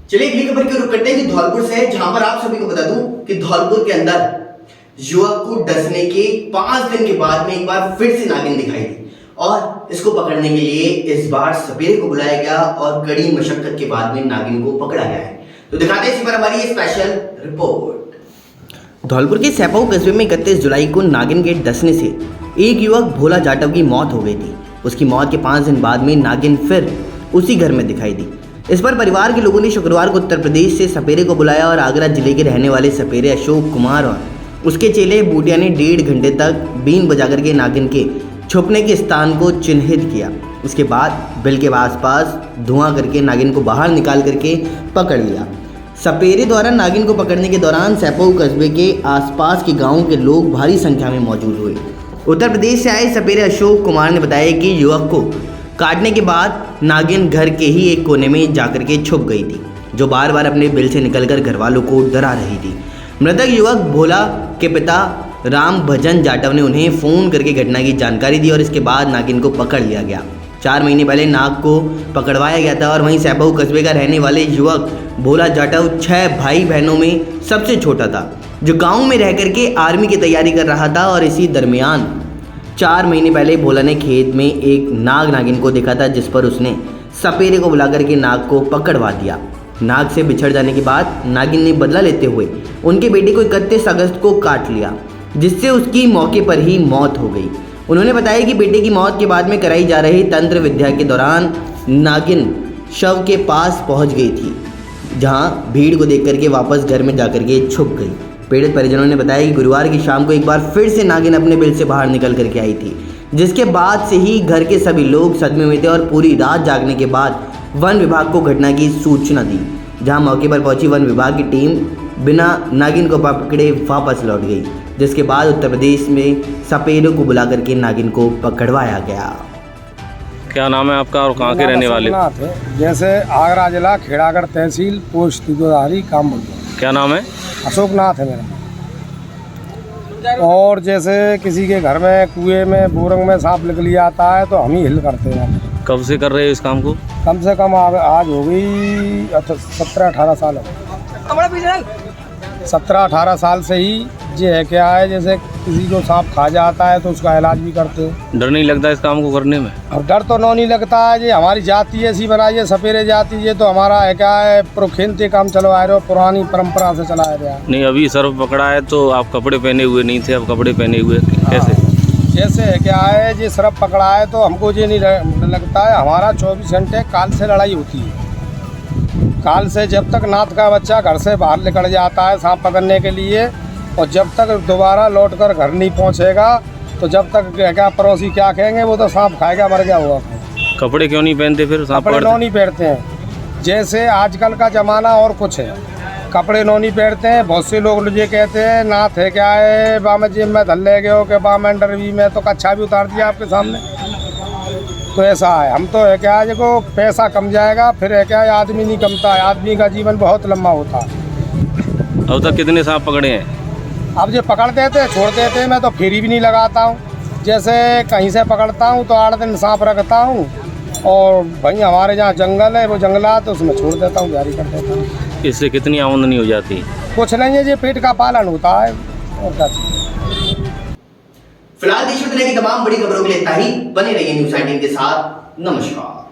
चलिए अगली खबर की रुख करते हैं कि धौलपुर से है, जहां पर आप सभी को बता दूं कि धौलपुर के अंदर युवक को डसने के 5 दिन के बाद में एक बार फिर से नागिन दिखाई दी और इसको पकड़ने के लिए इस बार सपेरे को बुलाया गया और कड़ी मशक्कत के बाद में नागिन को पकड़ा गया है। तो दिखाते हैं इसी पर हमारी स्पेशल रिपोर्ट। धौलपुर के सैपाऊ कस्बे में 31 जुलाई को नागिन के डसने से एक युवक भोला जाटव की मौत हो गई थी। उसकी मौत के 5 दिन बाद में नागिन फिर उसी घर में दिखाई दी। इस पर परिवार के लोगों ने शुक्रवार को उत्तर प्रदेश से सपेरे को बुलाया और आगरा जिले के रहने वाले सपेरे अशोक कुमार और उसके चेले बूटिया ने 1.5 घंटे तक बीन बजाकर के नागिन के छुपने के स्थान को चिन्हित किया। उसके बाद बिल के आसपास धुआं करके नागिन को बाहर निकाल करके पकड़ लिया। सपेरे द्वारा नागिन को पकड़ने के दौरान सैपाऊ कस्बे के आसपास के गांवों के लोग भारी संख्या में मौजूद हुए। उत्तर प्रदेश से आए सपेरे अशोक कुमार ने बताया कि युवक को काटने के बाद नागिन घर के ही एक कोने में जाकर के छुप गई थी, जो बार बार अपने बिल से निकलकर घर वालों को डरा रही थी। मृतक युवक भोला के पिता राम भजन जाटव ने उन्हें फ़ोन करके घटना की जानकारी दी और इसके बाद नागिन को पकड़ लिया गया। 4 महीने पहले नाग को पकड़वाया गया था और वहीं सैपाऊ कस्बे का रहने वाले युवक भोला जाटव 6 भाई बहनों में सबसे छोटा था, जो गांव में रह करके आर्मी की तैयारी कर रहा था। और इसी दरमियान 4 महीने पहले भोला ने खेत में एक नागिन को देखा था, जिस पर उसने सपेरे को बुलाकर के नाग को पकड़वा दिया। नाग से बिछड़ जाने के बाद नागिन ने बदला लेते हुए उनके बेटे को 31 अगस्त को काट लिया, जिससे उसकी मौके पर ही मौत हो गई। उन्होंने बताया कि बेटे की मौत के बाद में कराई जा रही तंत्र विद्या के दौरान नागिन शव के पास पहुंच गई थी, जहां भीड़ को देख करके वापस घर में जाकर के छुप गई। पीड़ित परिजनों ने बताया कि गुरुवार की शाम को एक बार फिर से नागिन अपने बिल से बाहर निकल करके आई थी, जिसके बाद से ही घर के सभी लोग सदमे में थे और पूरी रात जागने के बाद वन विभाग को घटना की सूचना दी, जहां मौके पर पहुंची वन विभाग की टीम बिना नागिन को पकड़े वापस लौट गई, जिसके बाद उत्तर प्रदेश में सपेरों को बुला करके नागिन को पकड़वाया गया। क्या नाम है आपका और कहाँ के रहने वाले? जैसे आगरा जिला खेड़ागढ़ तहसील पोस्ट तिजोरी काम बोलते हैं। क्या नाम है? अशोक नाथ है मेरा। और जैसे किसी के घर में कुएं में बोरंग में सांप निकल आता है तो हम ही हिल करते हैं। कब से कर रहे हो इस काम को? कम से कम आज हो गई 17-18 साल हो गए। 17-18 साल से ही ये है क्या है, जैसे किसी को सांप खा जाता है तो उसका इलाज भी करते हैं। डर नहीं लगता इस काम को करने में? अब डर तो नहीं लगता है, ये हमारी जाति ऐसी बनाई है सपेरे जाति, ये तो हमारा है क्या है प्रोखेनते काम चलवा रहे हो, पुरानी परंपरा से चलाया गया। नहीं, अभी सर्प पकड़ा है तो आप कपड़े पहने हुए नहीं थे, अब कपड़े पहने हुए कैसे? जैसे है क्या है, ये सर्प पकड़ा है तो हमको ये नहीं लगता है। हमारा 24 घंटे काल से लड़ाई होती है। काल से जब तक नाथ का बच्चा घर से बाहर निकल जाता है सांप पकड़ने के लिए, और जब तक दोबारा लौटकर घर नहीं पहुंचेगा तो जब तक क्या पड़ोसी क्या कहेंगे, वो तो सांप खाएगा मर गया हुआ। कपड़े क्यों नहीं पहनते फिर? कपड़े नहीं पहनते हैं। जैसे आजकल का ज़माना और कुछ है, कपड़े नहीं पहनते हैं। बहुत से लोग ये कहते हैं नाथ है क्या है बा में जिम में धल ले गए हो कि बा में अंडरवी में, तो कच्छा भी उतार दिया आपके सामने। तो ऐसा है, हम तो है क्या है देखो पैसा कम जाएगा, फिर है क्या है आदमी नहीं कमता है, आदमी का जीवन बहुत लंबा होता है। अब तक कितने सांप पकड़े हैं? अब जो पकड़ देते छोड़ देते, मैं तो फेरी भी नहीं लगाता हूँ। जैसे कहीं से पकड़ता हूँ तो 8 दिन सांप रखता हूँ, और भाई हमारे जहाँ जंगल है वो जंगलात तो उसमें छोड़ देता हूँ, जारी कर देता हूँ। इससे कितनी आमदनी हो जाती? कुछ नहीं है, ये पेट का पालन होता है और क्या। फिलहाल देश में दुनिया की तमाम बड़ी खबरों के लिए इतना ही। बने रहिए न्यूज़ 18 के साथ। नमस्कार।